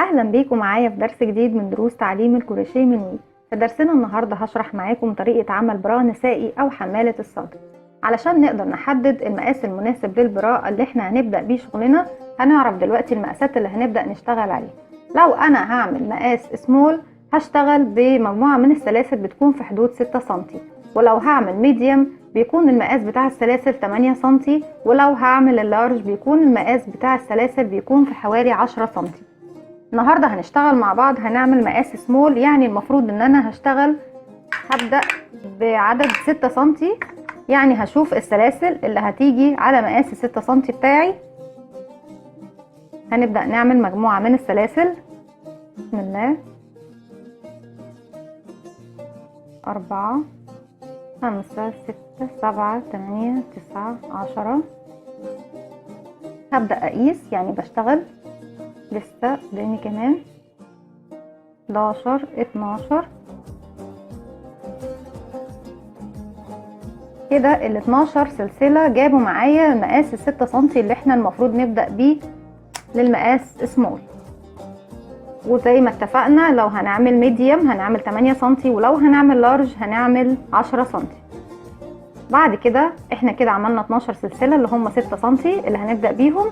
اهلا بيكم معايا في درس جديد من دروس تعليم الكروشيه من وي. في درسنا النهارده هشرح معاكم طريقه عمل برا نسائي او حماله الصدر. علشان نقدر نحدد المقاس المناسب للبراء اللي احنا هنبدا بيه شغلنا، هنعرف دلوقتي المقاسات اللي هنبدا نشتغل عليها. لو انا هعمل مقاس سمول هشتغل بمجموعه من السلاسل بتكون في حدود 6 سم، ولو هعمل ميديوم بيكون المقاس بتاع السلاسل 8 سم، ولو هعمل اللارج بيكون المقاس بتاع السلاسل بيكون في حوالي 10 سم. النهاردة هنشتغل مع بعض هنعمل مقاس سمول، يعني المفروض ان انا هبدأ بعدد 6 سنتي، يعني هشوف السلاسل اللي هتيجي على مقاس 6 سنتي بتاعي. هنبدأ نعمل مجموعة من السلاسل. بسم الله. 4 5 6 7 8 9 10. هبدأ اقيس، يعني بشتغل لسه قدامي كمان 11 12 كده. ال 12 سلسله جابوا معايا مقاس ال 6 سم اللي احنا المفروض نبدا بيه للمقاس سمول. وزي ما اتفقنا لو هنعمل ميديوم هنعمل 8 سم، ولو هنعمل لارج هنعمل 10 سم. بعد كده احنا كده عملنا 12 سلسله اللي هم 6 سم اللي هنبدا بيهم.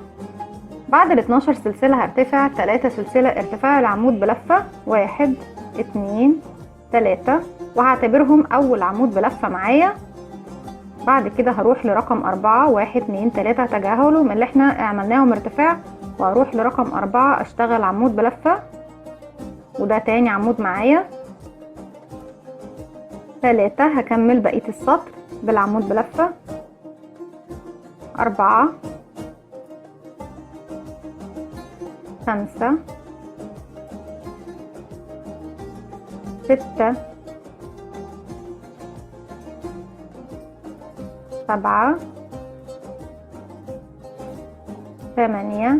بعد ال 12 سلسلة هرتفع 3 سلسلة ارتفاع العمود بلفة، 1 2 3، وهعتبرهم أول عمود بلفة معايا. بعد كده هروح لرقم 4، 1 2 3، هتجاهلوا من اللي احنا عملناهم ارتفاع، وهروح لرقم 4 اشتغل عمود بلفة، وده تاني عمود معايا. 3 هكمل بقية السطر بالعمود بلفة. 4 5 6 7 8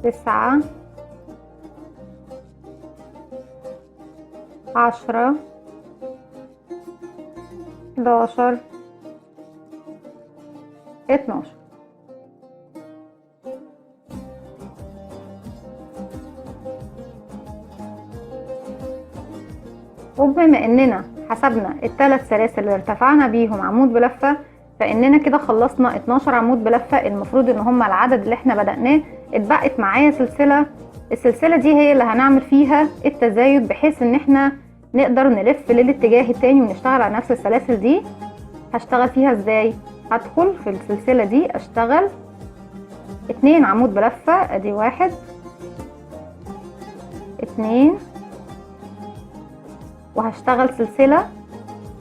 9 10 11 12. وبما اننا حسبنا الثلاث سلاسل اللي ارتفعنا بيهم عمود بلفة، فاننا كده خلصنا 12 عمود بلفة. المفروض ان هم العدد اللي احنا بدأناه. اتبقت معايا سلسلة، السلسلة دي هي اللي هنعمل فيها التزايد، بحيث ان احنا نقدر نلف للاتجاه التاني ونشتغل على نفس السلاسل دي. هشتغل فيها ازاي؟ هدخل في السلسلة دي اشتغل 2 عمود بلفة، ادي 1 2، وهشتغل سلسلة،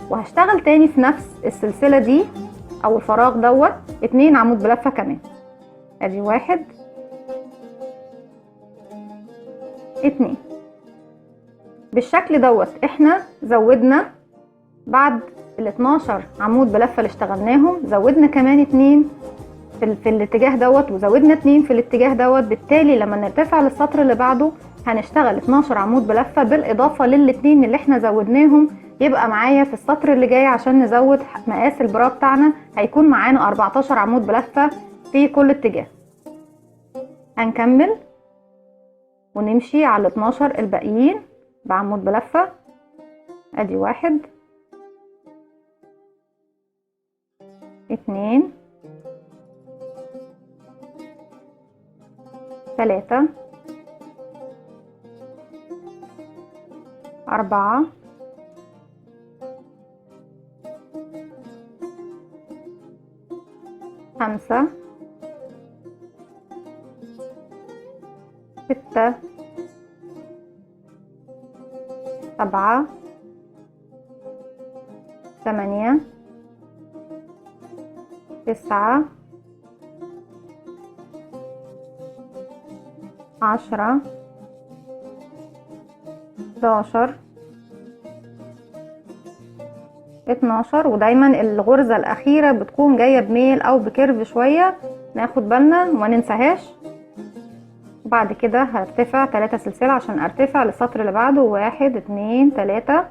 وهشتغل تاني في نفس السلسلة دي او الفراغ دوت 2 عمود بلفة كمان، ادي 1 2. بالشكل دوت احنا زودنا بعد ال 12 عمود بلفة اللي اشتغلناهم، زودنا كمان 2 في الاتجاه دوت، وزودنا 2 في الاتجاه دوت. بالتالي لما نرتفع للسطر اللي بعده هنشتغل 12 عمود بلفة بالاضافة للاتنين اللي احنا زودناهم. يبقى معايا في السطر اللي جاي عشان نزود مقاس البرا بتاعنا هيكون معانا 14 عمود بلفة في كل اتجاه. هنكمل ونمشي على 12 الباقيين بعمود بلفة، ادي 1 2 3 4 5 6 7 8 9 10 11 12. ودايما الغرزة الأخيرة بتكون جاية بميل أو بكيرف شوية، ناخد بالنا وما ننساهاش. وبعد كده هرتفع 3 سلسلة عشان ارتفع للسطر اللي بعده، 1 2 3.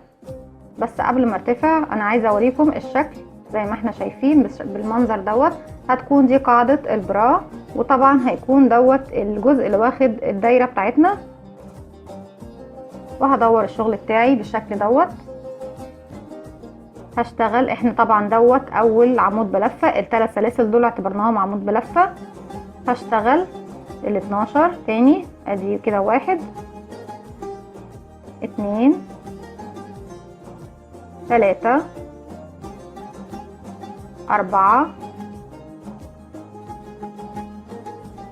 بس قبل ما ارتفع انا عايزة اوريكم الشكل زي ما احنا شايفين بالمنظر دوت. هتكون دي قاعدة البرا، وطبعا هيكون دوت الجزء اللي واخد الدايرة بتاعتنا. وهدور الشغل بتاعي بالشكل دوت. هشتغل احنا طبعا دوت اول عمود بلفة، ال3 سلاسل دول اعتبرناهم عمود بلفة. هشتغل ال12 تاني، ادي كده 1 2 3 4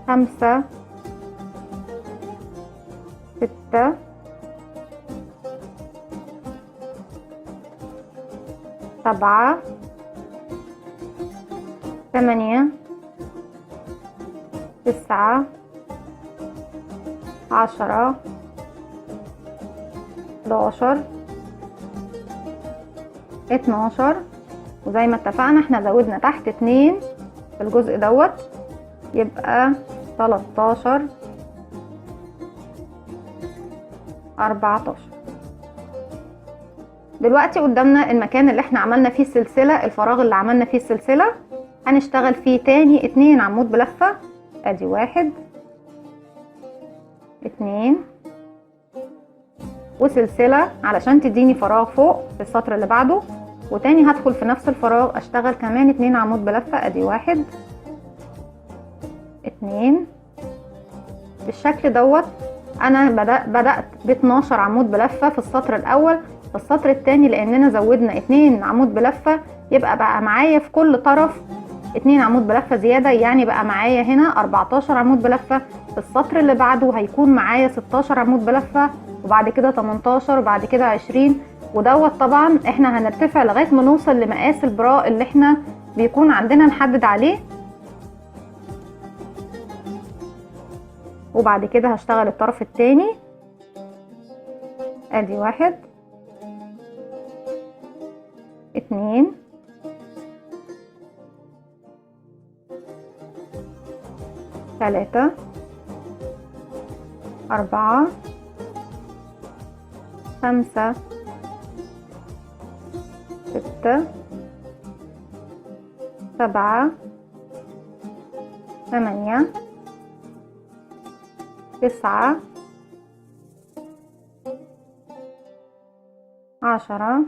5 6 7 8 9 10 11 12. وزي ما اتفقنا احنا زودنا تحت 2 في الجزء دوت، يبقى 13 14. دلوقتي قدامنا المكان اللي احنا عملنا فيه السلسلة، الفراغ اللي عملنا فيه السلسلة هنشتغل فيه تاني 2 عمود بلفة. ادي 1 2 وسلسلة علشان تديني فراغ فوق في السطر اللي بعده، وتاني هدخل في نفس الفراغ اشتغل كمان 2 عمود بلفة. ادي 1 2 بالشكل دوت. انا بدأت ب12 عمود بلفة في السطر الاول. في السطر التاني لاننا زودنا 2 عمود بلفة يبقى بقى معايا في كل طرف 2 عمود بلفة زيادة، يعني بقى معايا هنا 14 عمود بلفة. في السطر اللي بعده هيكون معايا 16 عمود بلفة، وبعد كده 18، وبعد كده 20. ودوت طبعا احنا هنرتفع لغاية ما نوصل لمقاس البراء اللي احنا بيكون عندنا نحدد عليه. وبعد كده هشتغل الطرف التاني. ادي 1 2 3 4 5 6 7 8 9 10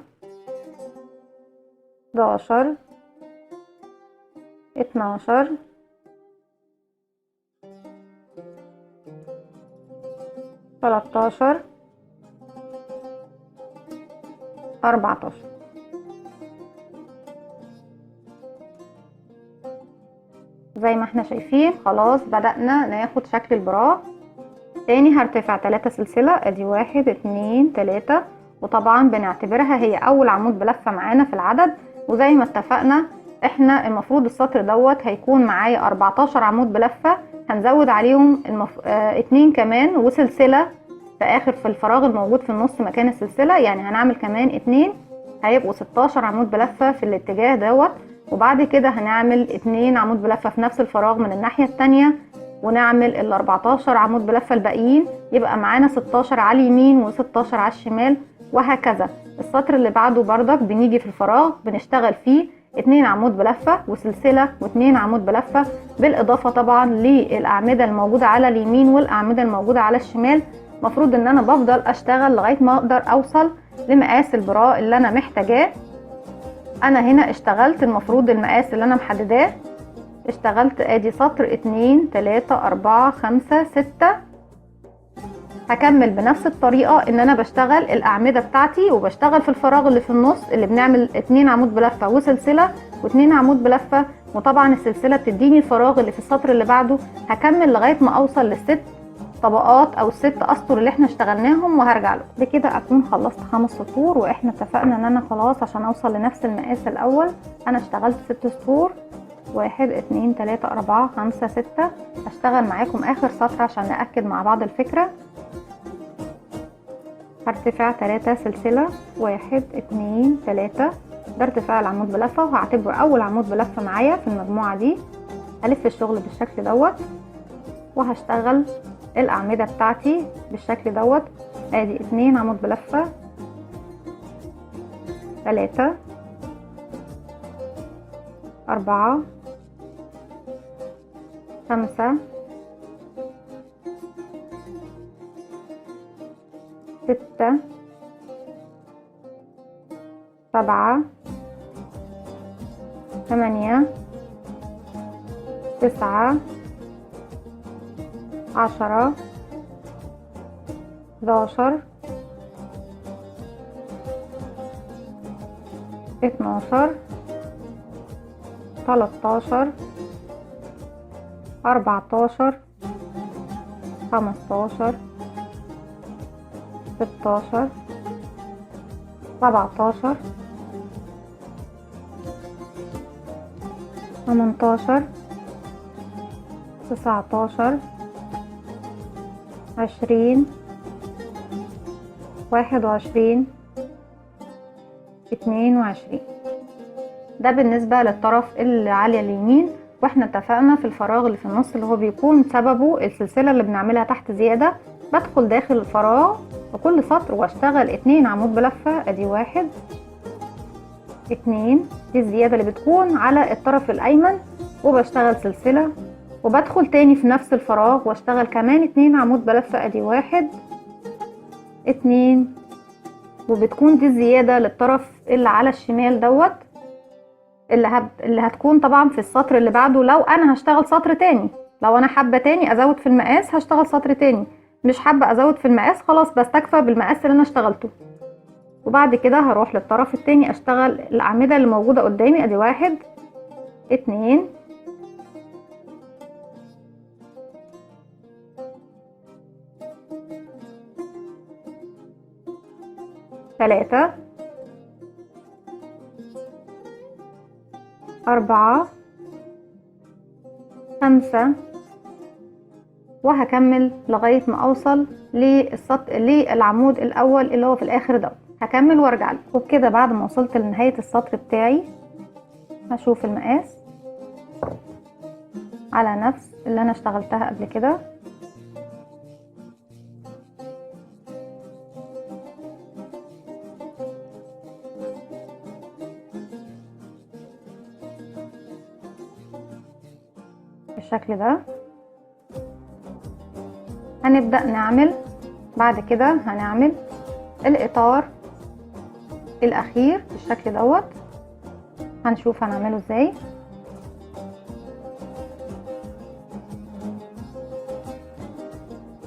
11 12 13 14. زي ما احنا شايفين خلاص بدأنا ناخد شكل البراء. تاني هرتفع 3 سلسلة. ادي 1 2 3، وطبعا بنعتبرها هي اول عمود بلفة معانا في العدد. وزي ما اتفقنا احنا المفروض السطر دوت هيكون معايا 14 عمود بلفة، هنزود عليهم 2 كمان وسلسلة في اخر في الفراغ الموجود في النص مكان السلسلة، يعني هنعمل كمان 2 هيبقوا 16 عمود بلفة في الاتجاه دوت. وبعد كده هنعمل 2 عمود بلفة في نفس الفراغ من الناحية التانية، ونعمل ال 14 عمود بلفة الباقيين، يبقى معانا 16 على اليمين و16 على الشمال، وهكذا. السطر اللي بعده بردك بنيجي في الفراغ بنشتغل فيه 2 عمود بلفة وسلسلة و2 عمود بلفة، بالاضافة طبعا للاعمدة الموجودة على اليمين والاعمدة الموجودة على الشمال. مفروض ان انا بفضل اشتغل لغاية ما اقدر اوصل لمقاس البراء اللي انا محتاجاه. انا هنا اشتغلت المفروض المقاس اللي انا محدداه، اشتغلت ادي سطر 2 3 4 5 6. هكمل بنفس الطريقة ان انا بشتغل الاعمدة بتاعتي وبشتغل في الفراغ اللي في النص اللي بنعمل 2 عمود بلفة وسلسلة و2 عمود بلفة، وطبعا السلسلة بتديني الفراغ اللي في السطر اللي بعده. هكمل لغاية ما اوصل لل6 طبقات او ال6 اسطر اللي احنا اشتغلناهم وهرجع له. بكده اكون خلصت 5 سطور، واحنا اتفقنا ان انا خلاص عشان اوصل لنفس المقاس الاول انا اشتغلت 6 سطور. 1 2 3 4 5 6. هشتغل معاكم اخر سطر عشان نأكد مع بعض الفكرة. هرتفع 3 سلسلة 1 2 3، ده ارتفاع العمود بلفة وهعتبره اول عمود بلفة معايا في المجموعة دي. هلف الشغل بالشكل دوت وهشتغل الاعمدة بتاعتي بالشكل دوت. ادي 2 عمود بلفة 3 4 5 6 7 8 9 10 11 12 13 14 15 16 17 18 19 20 21 22. ده بالنسبة للطرف اللي على اليمين. واحنا اتفقنا في الفراغ اللي في النص اللي هو بيكون سببه السلسلة اللي بنعملها تحت زيادة، بدخل داخل الفراغ وكل سطر واشتغل 2 عمود بلفة. ادي 1 2، دي الزيادة اللي بتكون على الطرف الايمن، وبشتغل سلسلة وبدخل تاني في نفس الفراغ واشتغل كمان 2 عمود بلفة. ادي 1 2، وبتكون دي الزيادة للطرف اللي على الشمال دوت اللي هتكون طبعا في السطر اللي بعده. لو انا هشتغل سطر تاني، لو انا حابة تاني ازود في المقاس هشتغل سطر تاني، مش حابة ازود في المقاس خلاص بستكفى بالمقاس اللي انا اشتغلته. وبعد كده هروح للطرف التاني اشتغل الاعمدة اللي موجودة قدامي. ادي 1 2 3 4 5، وهكمل لغاية ما اوصل للعمود الاول اللي هو في الاخر ده. هكمل وارجع لكم. وبكده بعد ما وصلت لنهاية السطر بتاعي هشوف المقاس على نفس اللي انا اشتغلتها قبل كده. بالشكل ده هنبدأ نعمل بعد كده هنعمل الإطار الأخير بالشكل دوت. هنشوف هنعمله ازاي.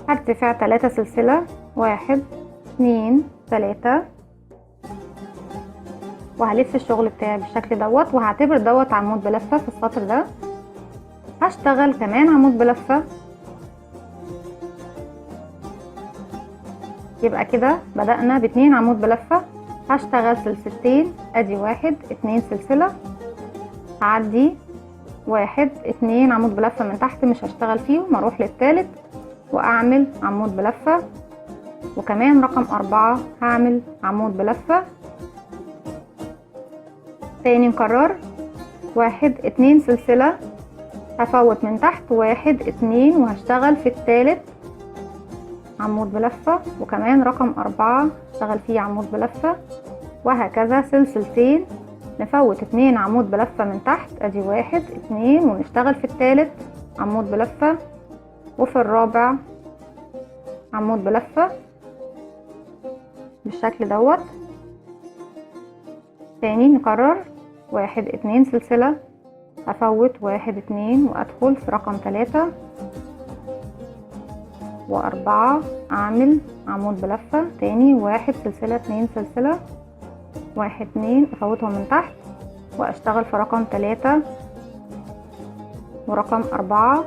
هرتفع 3 سلسلة 1 2 3، وهلف الشغل بتاعي بالشكل دوت، وهعتبر دوت عمود بلفة في السطر ده. هشتغل كمان عمود بلفة، يبقى كده بدأنا ب2 عمود بلفة. هشتغل سلسلتين. ادي 1 2 سلسلة، هعدي 1 2 عمود بلفة من تحت مش هشتغل فيهم، اروح للتالت واعمل عمود بلفة، وكمان رقم 4 هعمل عمود بلفة تاني. نكرر 1 2 سلسلة، هفوت من تحت 1 2 وهشتغل في التالت عمود بلفة، وكمان رقم 4 هشتغل فيه عمود بلفة، وهكذا سلسلتين نفوت 2 عمود بلفة من تحت. ادي 1 2 ونشتغل في التالت عمود بلفة، وفي الرابع عمود بلفة بالشكل دوت. تاني نكرر 1 2 سلسلة، هفوت 1 2 وادخل في رقم 3 و4 اعمل عمود بلفة تاني. 1 سلسلة 2 سلسلة 1 2 افوتهم من تحت واشتغل في رقم 3 ورقم 4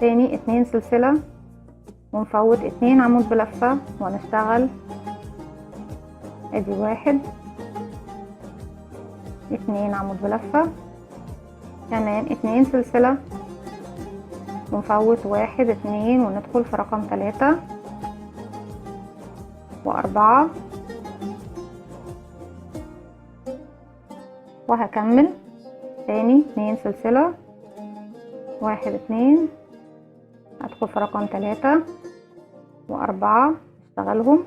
تاني 2 سلسلة ونفوت 2 عمود بلفة ونشتغل. ادي 1 2 عمود بلفة، كمان 2 سلسلة ونفوت 1 2 وندخل في رقم 3 و4 وهكمل تاني 2 سلسلة 1 2 ادخل في رقم 3 و4 اشتغلهم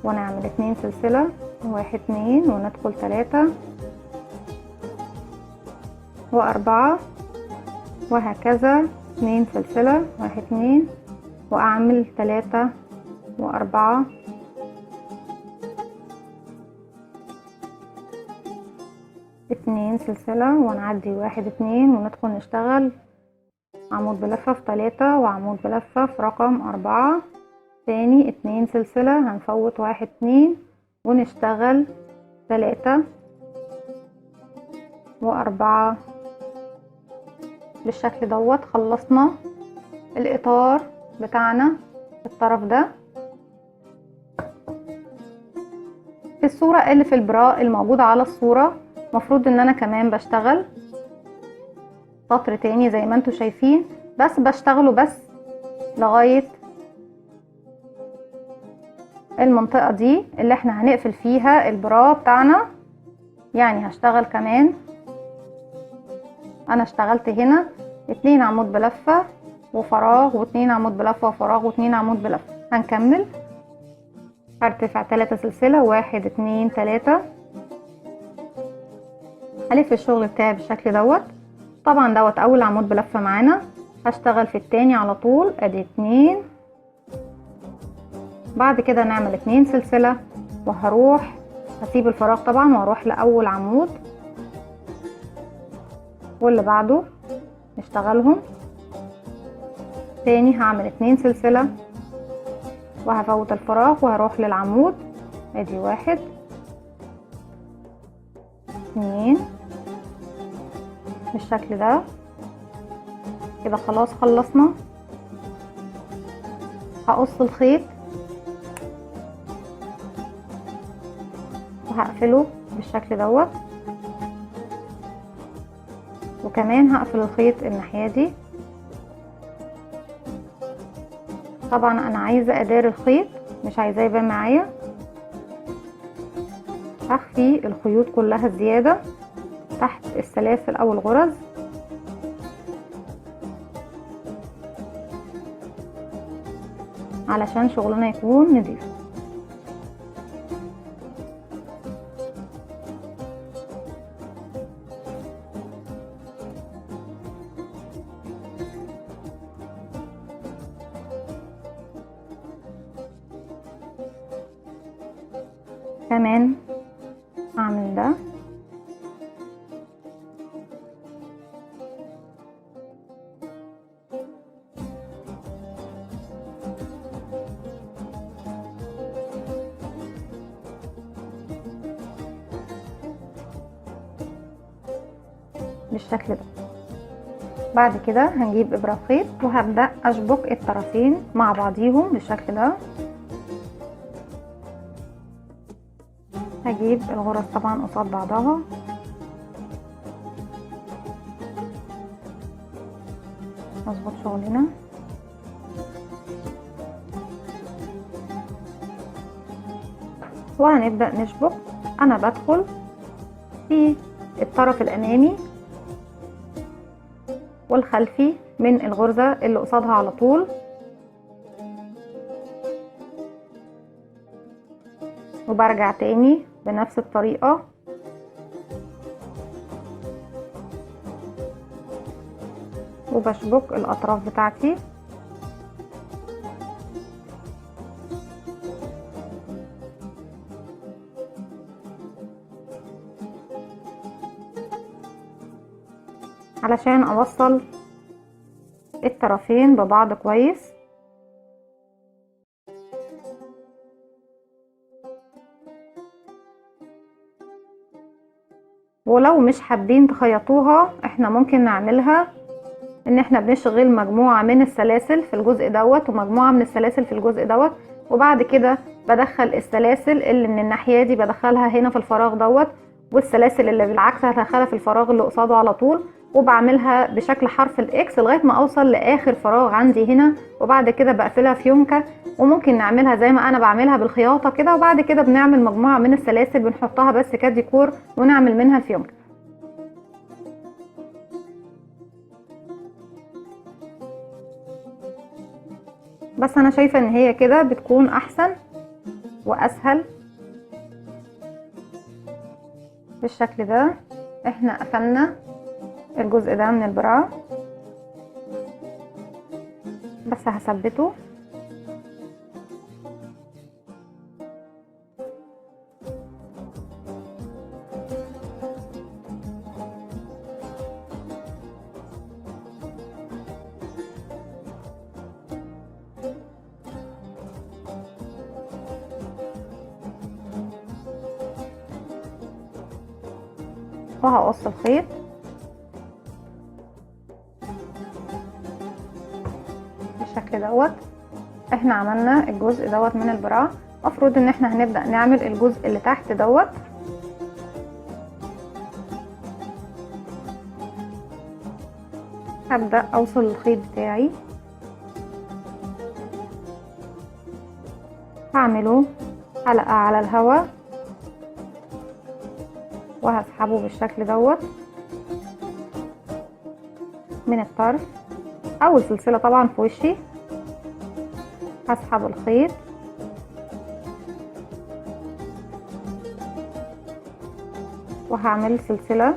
ونعمل 2 سلسلة 1 2 وندخل 3 و4 وهكذا. 2 سلسلة، 1 2، واعمل 3 و4 2 سلسلة ونعدي 1 2 وندخل نشتغل عمود بلفة في 3 وعمود بلفة في رقم 4. تاني 2 سلسلة، هنفوت 1 2 ونشتغل 3 و4 بالشكل دوت. خلصنا الاطار بتاعنا الطرف ده. في الصورة اللي في البراء الموجودة على الصورة مفروض ان انا كمان بشتغل سطر تاني زي ما انتوا شايفين، بس بشتغله بس لغاية المنطقة دي اللي احنا هنقفل فيها البراء بتاعنا. يعني هشتغل كمان، انا اشتغلت هنا 2 عمود بلفة وفراغ و2 عمود بلفة وفراغ و2 عمود بلفة. هنكمل، هرتفع 3 سلسلة، 1 2 3، هلف الشغل بتاعي بالشكل دوت. طبعا دوت اول عمود بلفة معانا، هشتغل في التاني على طول، ادي 2. بعد كده نعمل 2 سلسلة وهروح هسيب الفراغ طبعا واروح لاول عمود واللي بعده نشتغلهم تاني. هعمل 2 سلسلة وهفوت الفراغ وهروح للعمود، ادي 1 2 بالشكل ده. كده خلاص خلصنا. هقص الخيط وهقفله بالشكل دوت، وكمان هقفل الخيط الناحية دي. طبعا انا عايزة ادار الخيط، مش عايزاه يبان معايا. هخفي الخيوط كلها الزيادة تحت السلاسل او الغرز علشان شغلنا يكون نضيف. كمان اعمل ده بالشكل ده. بعد كده هنجيب ابرة خيط وهبدأ اشبك الطرفين مع بعضيهم بالشكل ده. هجيب الغرز طبعا قصاد بعضها نظبط شغلنا. وهنبدأ نشبك. انا بدخل في الطرف الامامي والخلفي من الغرزة اللي قصادها على طول، وبرجع تاني بنفس الطريقة وبشبك الاطراف بتاعتي. علشان اوصل الطرفين ببعض كويس. ولو مش حابين تخيطوها احنا ممكن نعملها ان احنا بنشغل مجموعة من السلاسل في الجزء دوت ومجموعة من السلاسل في الجزء دوت، وبعد كده بدخل السلاسل اللي من الناحية دي بدخلها هنا في الفراغ دوت، والسلاسل اللي بالعكس هدخلها في الفراغ اللي قصاده على طول، وبعملها بشكل حرف الاكس لغاية ما اوصل لاخر فراغ عندي هنا، وبعد كده بقفلها فيونكة. وممكن نعملها زي ما انا بعملها بالخياطة كده، وبعد كده بنعمل مجموعة من السلاسل بنحطها بس كديكور ونعمل منها الفيونكة. بس انا شايفة ان هي كده بتكون احسن واسهل بالشكل ده. احنا قفلنا الجزء ده من البرا، بس هثبته. وهقص الخيط بالشكل دوت. احنا عملنا الجزء دوت من البرا، المفروض ان احنا هنبدأ نعمل الجزء اللي تحت دوت. هبدأ اوصل الخيط بتاعي، هعمله حلقة على الهواء وهسحبه بالشكل دوت من الطرف. اول سلسلة طبعا في وشي، هسحب الخيط وهعمل سلسلة،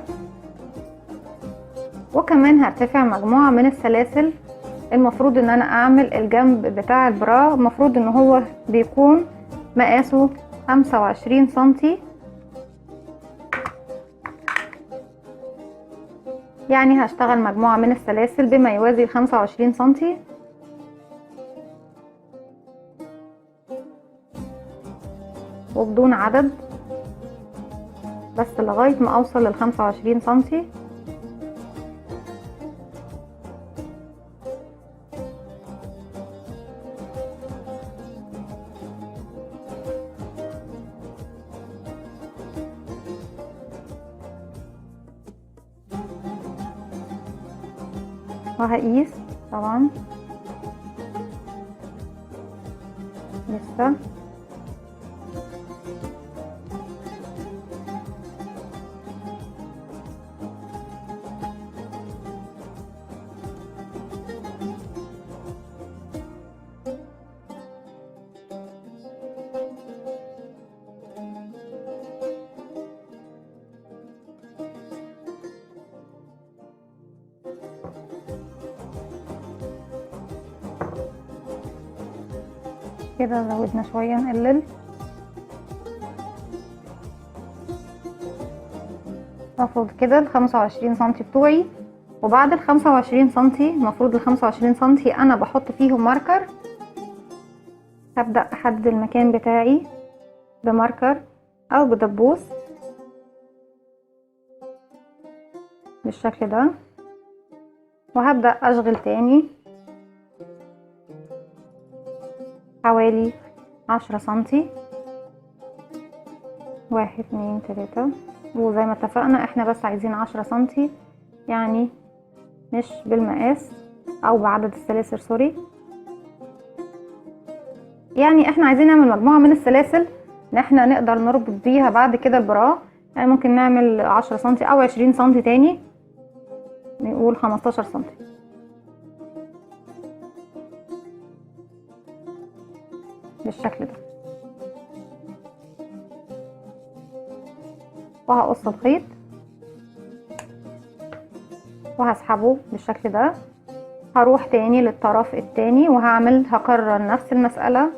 وكمان هرتفع مجموعة من السلاسل. المفروض ان انا اعمل الجنب بتاع البرا، المفروض ان هو بيكون مقاسه 25 سنتي، يعني هشتغل مجموعة من السلاسل بما يوازي 25 سنتي. وبدون عدد، بس لغاية ما اوصل لل 25 سنتي. وهقيس طبعا لسه. كده زودنا شوية، نقلل. المفروض كده ال 25 سنتي بتوعي، وبعد ال 25 سنتي المفروض ال 25 سنتي انا بحط فيهم ماركر. هبدأ احدد المكان بتاعي بماركر او بدبوس بالشكل ده، وهبدأ اشغل تاني حوالي 10 سنتي. 1 2 3، وزي ما اتفقنا احنا بس عايزين 10 سنتي، يعني مش بالمقاس او بعدد السلاسل، سوري. يعني احنا عايزين نعمل مجموعة من السلاسل ان احنا نقدر نربط بيها بعد كده البرا. يعني ممكن نعمل 10 سنتي او 20 سنتي تاني، نقول 15 سنتي بالشكل ده. وهقص الخيط وهسحبه بالشكل ده. هروح تاني للطرف التاني هكرر نفس المسألة،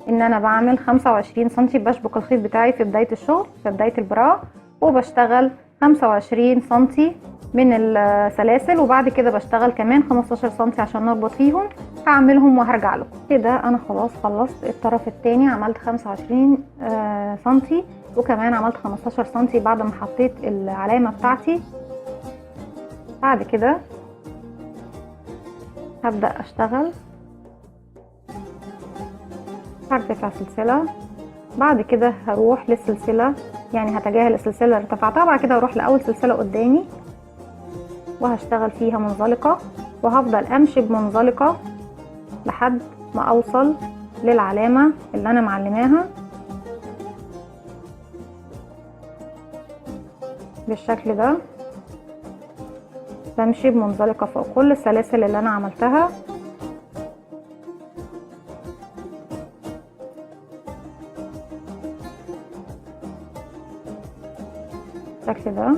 ان انا بعمل 25 سنتي، بشبك الخيط بتاعي في بداية الشغل في بداية البرا، وبشتغل 25 سنتي من السلاسل، وبعد كده بشتغل كمان 15 سنتي عشان نربط فيهم. هعملهم وهرجع لكم. كده انا خلاص خلصت الطرف التاني، عملت 25 سنتي، وكمان عملت 15 سنتي بعد ما حطيت العلامة بتاعتي. بعد كده هبدأ اشتغل، هرتفع سلسلة. بعد كده هروح للسلسلة، يعني هتجاهل السلسلة اللي ارتفعتها، بعد كده هروح لأول سلسلة قدامي وهشتغل فيها منزلقة، وهفضل امشي بمنزلقة لحد ما اوصل للعلامة اللي انا معلماها بالشكل ده. بمشي بمنزلقة فوق كل السلاسل اللي انا عملتها بالشكل ده.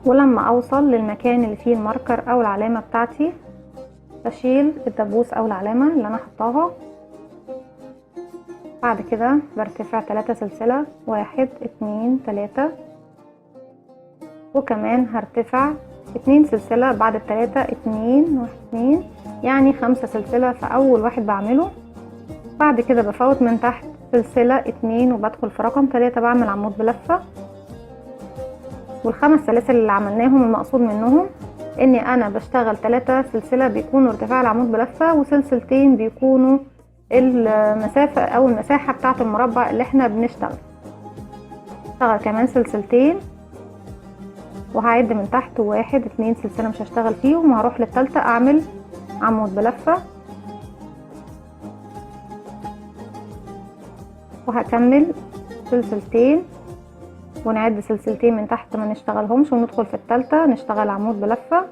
ولما اوصل للمكان اللي فيه الماركر او العلامة بتاعتي بشيل الدبوس او العلامة اللي انا حطاها. بعد كده برتفع 3 سلسلة، 1 2 3، وكمان هرتفع 2 سلسلة بعد التلاتة، 2 1 2، يعني 5 سلسلة في اول واحد بعمله. بعد كده بفوت من تحت سلسلة 2 وبدخل في رقم 3 بعمل عمود بلفة. والخمس سلاسل اللي عملناهم المقصود منهم اني انا بشتغل 3 سلسلة بيكونوا ارتفاع العمود بلفة، وسلسلتين بيكونوا المسافة او المساحة بتاعة المربع اللي احنا بنشتغل. اشتغل كمان سلسلتين وهعد من تحت 1 2 سلسلة مش هشتغل فيهم، وهروح للتالتة اعمل عمود بلفة، وهكمل سلسلتين ونعد سلسلتين من تحت ما نشتغلهمش، وندخل في التالتة نشتغل عمود بلفة،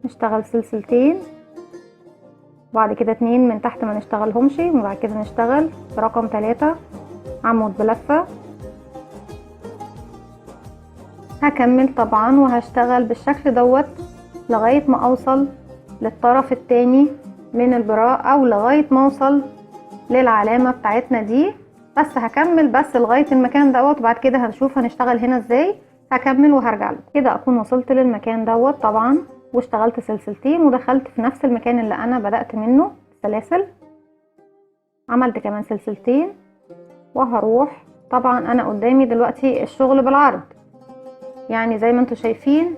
نشتغل سلسلتين، وبعد كده 2 من تحت ما نشتغلهمش، وبعد كده نشتغل في رقم 3 عمود بلفة. هكمل طبعا وهشتغل بالشكل دوت لغاية ما اوصل للطرف التاني من البراء، او لغاية ما اوصل للعلامة بتاعتنا دي. بس هكمل بس لغاية المكان دوت، وبعد كده هنشوف هنشتغل هنا ازاي. هكمل وهرجع لكم. كده اكون وصلت للمكان دوت طبعا، واشتغلت سلسلتين ودخلت في نفس المكان اللي انا بدأت منه سلاسل. عملت كمان سلسلتين وهروح. طبعا انا قدامي دلوقتي الشغل بالعرض، يعني زي ما انتوا شايفين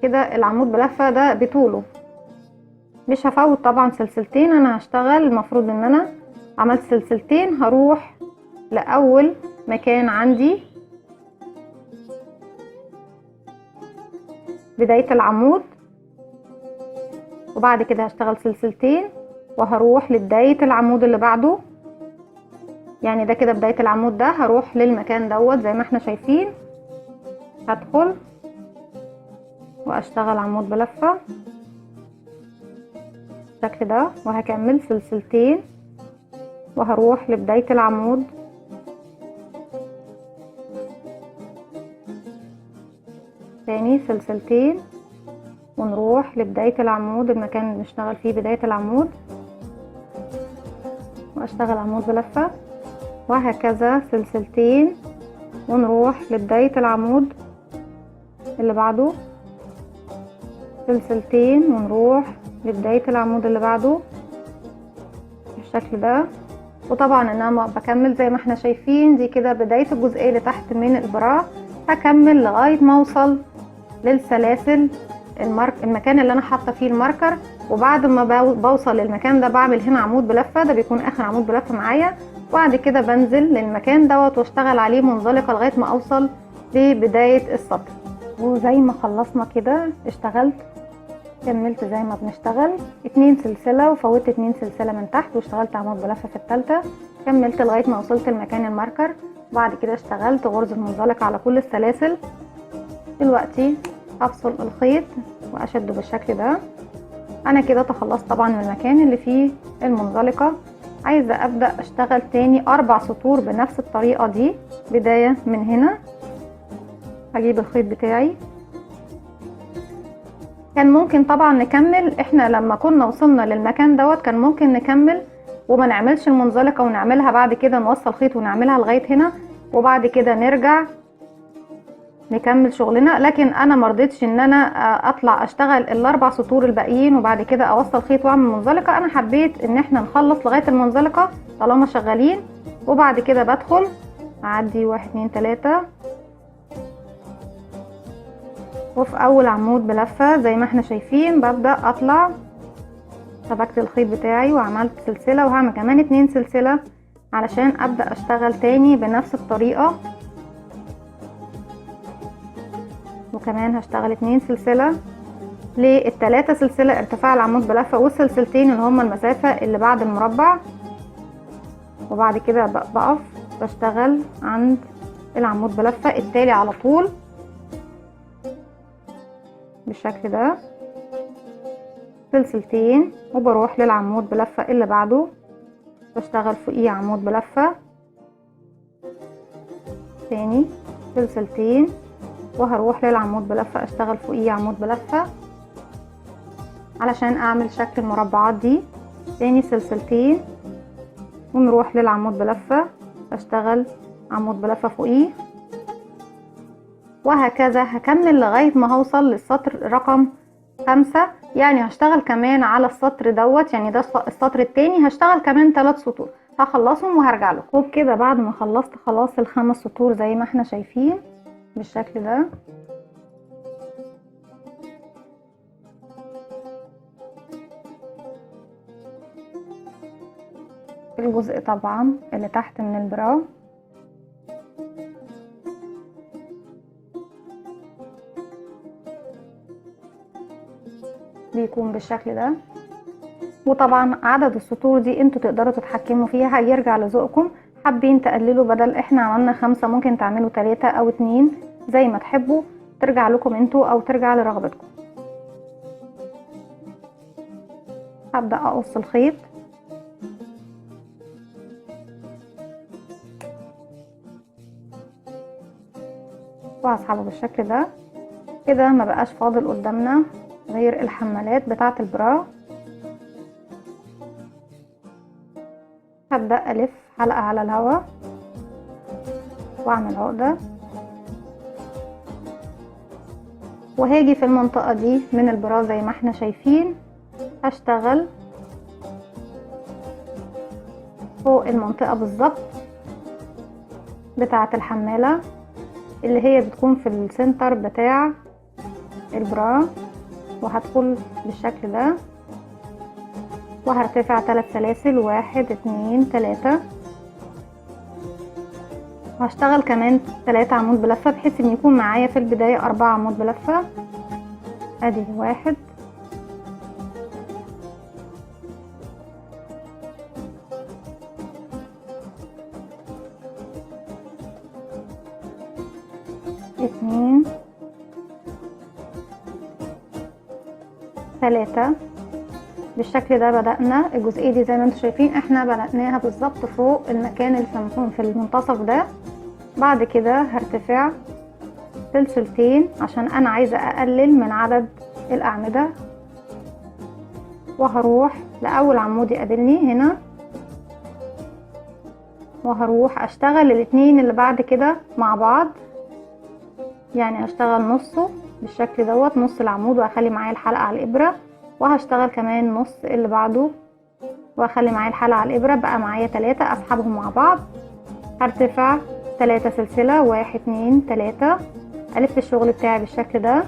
كده العمود بلفة ده بطوله. مش هفوت طبعا سلسلتين، انا هشتغل المفروض ان انا عملت سلسلتين هروح لأول مكان عندي بداية العمود، وبعد كده هشتغل سلسلتين وهروح لبداية العمود اللي بعده. يعني ده كده بداية العمود، ده هروح للمكان دوت زي ما احنا شايفين. هدخل واشتغل عمود بلفة بالشكل ده، وهكمل سلسلتين وهروح لبداية العمود. تاني سلسلتين ونروح لبداية العمود، المكان اللي بنشتغل فيه بداية العمود، واشتغل عمود بلفة، وهكذا سلسلتين ونروح لبداية العمود اللي بعده، سلسلتين ونروح لبداية العمود اللي بعده بالشكل ده. وطبعا انا بكمل زي ما احنا شايفين، دي كده بداية الجزئية اللي تحت من البراء. هكمل لغاية ما اوصل للسلاسل المكان اللي انا حاطه فيه الماركر. وبعد ما بوصل للمكان ده بعمل هنا عمود بلفة، ده بيكون اخر عمود بلفة معايا. وبعد كده بنزل للمكان دوت واشتغل عليه منزلقة لغاية ما اوصل لبداية السطر. وزي ما خلصنا كده اشتغلت، كملت زي ما بنشتغل 2 سلسلة وفوتت 2 سلسلة من تحت، واشتغلت عمود بلفة في الثالثة. كملت لغاية ما وصلت لمكان الماركر، وبعد كده اشتغلت غرزة منزلقة على كل السلاسل. دلوقتي هفصل الخيط واشده بالشكل ده. انا كده تخلصت طبعا من المكان اللي فيه المنزلقة. عايزة ابدأ اشتغل تاني 4 سطور بنفس الطريقة دي. بداية من هنا هجيب الخيط بتاعي. كان ممكن طبعا نكمل، احنا لما كنا وصلنا للمكان دوت كان ممكن نكمل وما نعملش المنزلقة ونعملها بعد كده نوصل خيط ونعملها لغاية هنا، وبعد كده نرجع نكمل شغلنا. لكن انا مرضتش ان انا اطلع اشتغل ال4 سطور الباقيين وبعد كده اوصل خيط واعمل منزلقة. انا حبيت ان احنا نخلص لغاية المنزلقة طالما شغالين، وبعد كده بدخل اعدي 1 2 3 وفي اول عمود بلفة زي ما احنا شايفين ببدأ اطلع. شبكت الخيط بتاعي وعملت سلسلة، وهعمل كمان 2 سلسلة علشان ابدأ اشتغل تاني بنفس الطريقة، وكمان هشتغل 2 سلسلة لل3 سلسلة ارتفاع العمود بلفة، والسلسلتين اللي هما المسافة اللي بعد المربع. وبعد كده بقف بشتغل عند العمود بلفة التالي على طول بالشكل ده، سلسلتين وبروح للعمود بلفة اللي بعده بشتغل فوقيه عمود بلفة تاني سلسلتين، وهروح للعمود بلفة اشتغل فوقيه عمود بلفة علشان اعمل شكل المربعات دي. تاني سلسلتين ونروح للعمود بلفة اشتغل عمود بلفة فوقيه، وهكذا هكمل لغاية ما هوصل للسطر رقم 5. يعني هشتغل كمان على السطر دوت، يعني ده السطر التاني، هشتغل كمان 3 سطور هخلصهم وهرجع لكم. وبكده بعد ما خلصت خلاص ال5 سطور زي ما احنا شايفين بالشكل ده. الجزء طبعا اللي تحت من البرا بيكون بالشكل ده. وطبعا عدد السطور دي انتوا تقدروا تتحكموا فيها، هيرجع لذوقكم. حابين تقللوا، بدل احنا عملنا 5 ممكن تعملوا 3 أو 2 زي ما تحبوا، ترجع لكم انتوا او ترجع لرغبتكم. هبدأ اقص الخيط وهسحبه بالشكل ده. كده ما بقاش فاضل قدامنا غير الحمالات بتاعه البرا. هبدأ الف حلقة على الهواء واعمل عقدة، وهاجي في المنطقة دي من البرا زي ما احنا شايفين هشتغل فوق المنطقة بالظبط بتاعة الحمالة اللي هي بتكون في السنتر بتاع البرا، وهدخل بالشكل ده وهرتفع 3 سلاسل 1 2 3، وهشتغل كمان 3 عمود بلفة بحيث ان يكون معايا في البداية 4 عمود بلفة. ادي 1 2 3. بالشكل ده بدأنا الجزئية دي زي ما انتم شايفين احنا بدأناها بالظبط فوق المكان اللي في المنتصف ده. بعد كده هرتفع سلسلتين عشان انا عايزة اقلل من عدد الاعمدة، وهروح لاول عمود يقابلني هنا، وهروح اشتغل الاتنين اللي بعد كده مع بعض. يعني هشتغل نصه بالشكل دوت، نص العمود، وهخلي معايا الحلقة على الابرة، وهشتغل كمان نص اللي بعده واخلي معايا الحلقة على الابرة. بقى معايا 3 اسحبهم مع بعض، هرتفع 3 سلسلة 1 2 3، الف الشغل بتاعي بالشكل ده،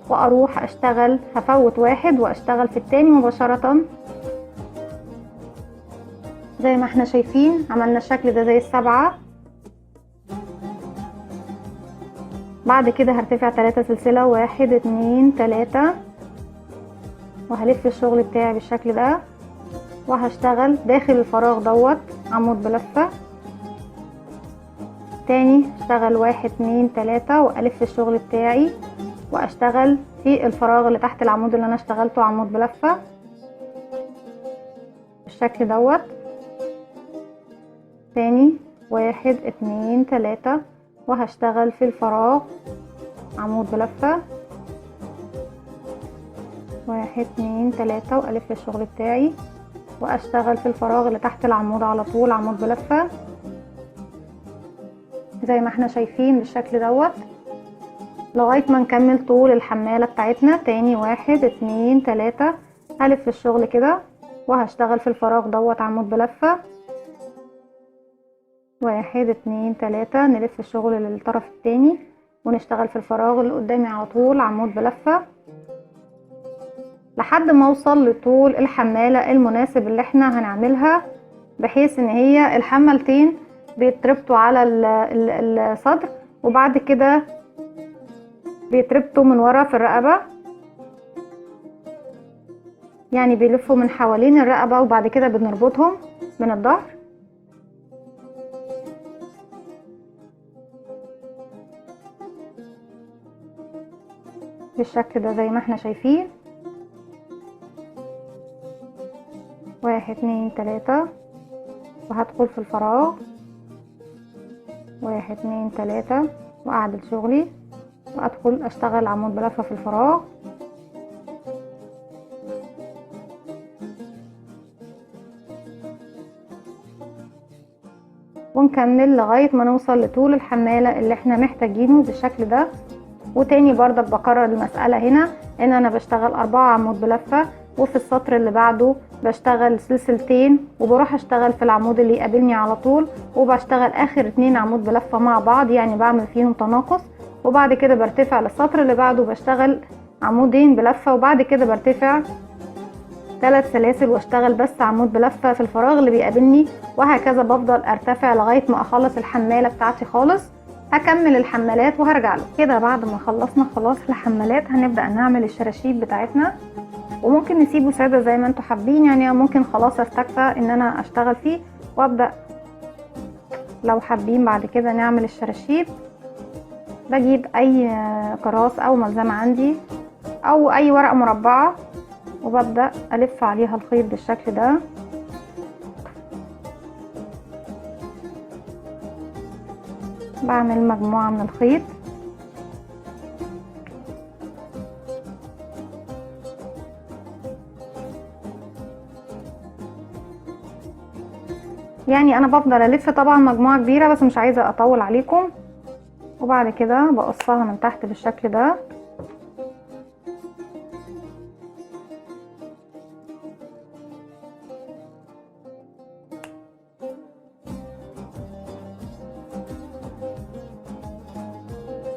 واروح اشتغل هفوت 1 واشتغل في التاني مباشرة زي ما احنا شايفين. عملنا الشكل ده زي ال7. بعد كده هرتفع 3 سلسلة 1 2 3، وهلف الشغل بتاعي بالشكل ده، وهشتغل داخل الفراغ دوت عمود بلفة تاني. اشتغل 1 2 3 والف الشغل بتاعي واشتغل في الفراغ اللي تحت العمود اللي انا اشتغلته عمود بلفة بالشكل دوت. تاني 1 2 3 وهشتغل في الفراغ عمود بلفة 1 2 3 والف الشغل بتاعي واشتغل في الفراغ اللي تحت العمود على طول عمود بلفة زي ما احنا شايفين بالشكل دوت لغاية ما نكمل طول الحمالة بتاعتنا. تاني 1 2 3 هلف الشغل كده وهشتغل في الفراغ دوت عمود بلفة 1 2 3، نلف الشغل للطرف التاني ونشتغل في الفراغ اللي قدامي على طول عمود بلفة لحد ما اوصل لطول الحمالة المناسب اللي احنا هنعملها، بحيث ان هي الحمالتين بيتربطوا على الصدر وبعد كده بيتربطوا من ورا في الرقبة، يعني بيلفوا من حوالين الرقبة وبعد كده بنربطهم من الظهر بالشكل ده زي ما احنا شايفين. 1 2 3 وهدخل في الفراغ 1 2 3 واعدل شغلي وادخل اشتغل عمود بلفة في الفراغ. ونكمل لغاية ما نوصل لطول الحمالة اللي احنا محتاجينه بالشكل ده. وتاني برضك بكرر المسألة هنا ان انا بشتغل 4 عمود بلفة، وفي السطر اللي بعده بشتغل سلسلتين وبروح اشتغل في العمود اللي يقابلني على طول، وبشتغل اخر 2 عمود بلفة مع بعض، يعني بعمل فيهم تناقص. وبعد كده برتفع للسطر اللي بعده بشتغل عمودين بلفة، وبعد كده برتفع 3 سلاسل واشتغل بس عمود بلفة في الفراغ اللي بيقابلني، وهكذا بفضل ارتفع لغاية ما اخلص الحمالة بتاعتي خالص. هكمل الحمالات وهرجع له كده. بعد ما خلصنا خلاص الحمالات هنبدأ نعمل الشراشيب بتاعتنا، وممكن نسيبه سادة زي ما انتوا حابين، يعني ممكن خلاص استكفى ان انا اشتغل فيه وابدأ. لو حابين بعد كده نعمل الشراشيب، بجيب اي كراس او ملزمة عندي او اي ورقة مربعة وببدأ ألف عليها الخيط بالشكل ده. بعمل مجموعة من الخيط يعني انا بفضل الف طبعا مجموعة كبيرة بس مش عايزة اطول عليكم. وبعد كده بقصها من تحت بالشكل ده.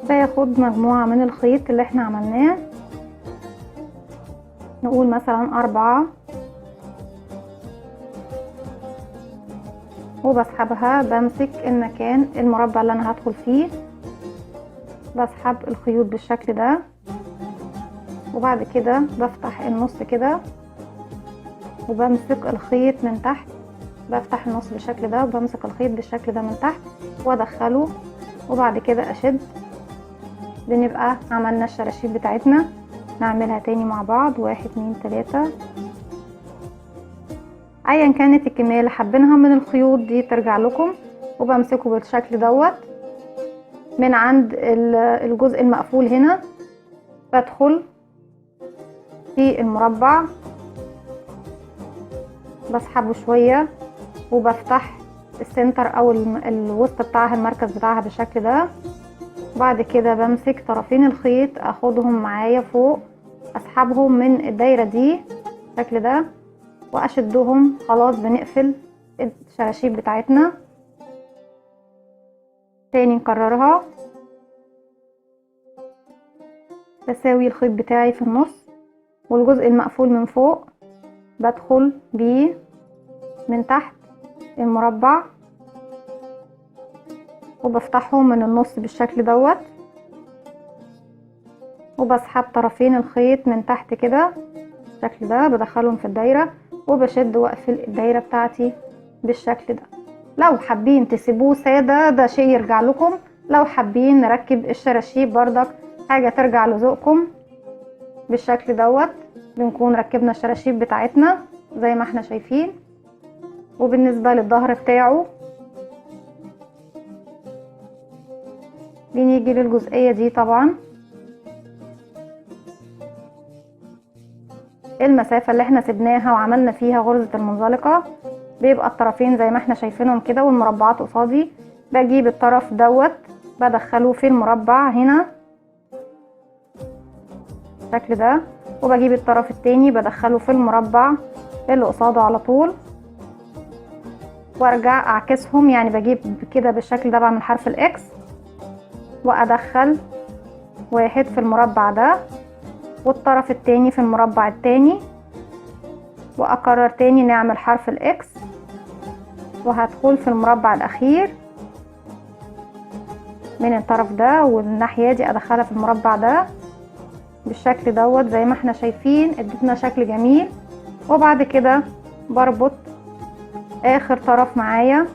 باخد مجموعة من الخيط اللي احنا عملناه، نقول مثلا 4، وبسحبها بمسك المكان المربع اللي انا هدخل فيه، بسحب الخيوط بالشكل ده. وبعد كده بفتح النص كده وبمسك الخيط من تحت، بفتح النص بالشكل ده وبمسك الخيط بالشكل ده من تحت وادخله، وبعد كده اشد. بنبقى عملنا الشراشيب بتاعتنا. نعملها تاني مع بعض. 1 2 3. ايا كانت الكمية اللي حابينها من الخيوط دي ترجع لكم. وبمسكه بالشكل دوت من عند الجزء المقفول هنا، بدخل في المربع بسحبه شوية وبفتح السنتر او الوسط بتاعها، المركز بتاعها بالشكل ده. بعد كده بمسك طرفين الخيط اخدهم معايا فوق، اسحبهم من الدايرة دي بالشكل ده واشدهم. خلاص بنقفل الشراشيب بتاعتنا. تاني نكررها. بساوي الخيط بتاعي في النص والجزء المقفول من فوق بدخل بيه من تحت المربع وبفتحه من النص بالشكل دوت، وبسحب طرفين الخيط من تحت كده بالشكل ده، بدخلهم في الدايرة وبشد واقفل الدايرة بتاعتي بالشكل ده. لو حابين تسيبوه سادة ده شيء يرجع لكم، لو حابين نركب الشراشيب بردك حاجة ترجع لذوقكم. بالشكل دوت بنكون ركبنا الشراشيب بتاعتنا زي ما احنا شايفين. وبالنسبة للظهر بتاعه بنيجي للجزئية دي. طبعا المسافة اللي احنا سبناها وعملنا فيها غرزة المنزلقة بيبقى الطرفين زي ما احنا شايفينهم كده والمربعات قصادي. بجيب الطرف دوت بدخله في المربع هنا بالشكل ده، وبجيب الطرف التاني بدخله في المربع اللي قصاده على طول وارجع اعكسهم، يعني بجيب كده بالشكل ده، بعمل حرف الاكس وادخل واحد في المربع ده والطرف التاني في المربع التاني، واكرر تاني نعمل حرف الاكس وهدخل في المربع الاخير من الطرف ده، والناحية دي ادخلها في المربع ده بالشكل دوت زي ما احنا شايفين. ادتنا شكل جميل. وبعد كده بربط اخر طرف معايا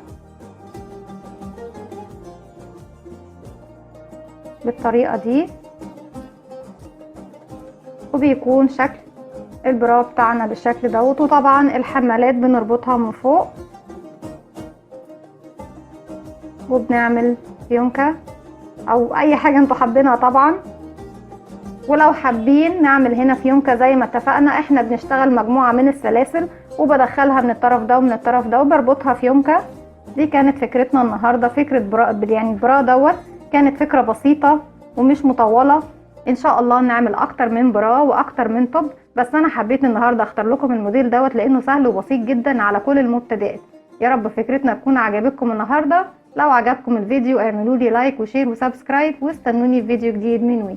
بالطريقة دي، وبيكون شكل البرا بتاعنا بالشكل دوت. وطبعا الحمالات بنربطها من فوق وبنعمل فيونكة او اي حاجة انتوا حابينها طبعا. ولو حابين نعمل هنا فيونكة زي ما اتفقنا، احنا بنشتغل مجموعة من السلاسل وبدخلها من الطرف ده ومن الطرف ده وبربطها فيونكة. دي كانت فكرتنا النهاردة، فكرة براء، يعني البراء دوت كانت فكرة بسيطة ومش مطولة. ان شاء الله نعمل اكتر من براء واكتر من طب، بس انا حبيت النهاردة اختار لكم الموديل دوت لانه سهل وبسيط جدا على كل المبتدئات. يا رب فكرتنا تكون عجبتكم النهاردة. لو عجبكم الفيديو اعملوا لي لايك وشير وسبسكرايب، واستنوني في فيديو جديد من وي.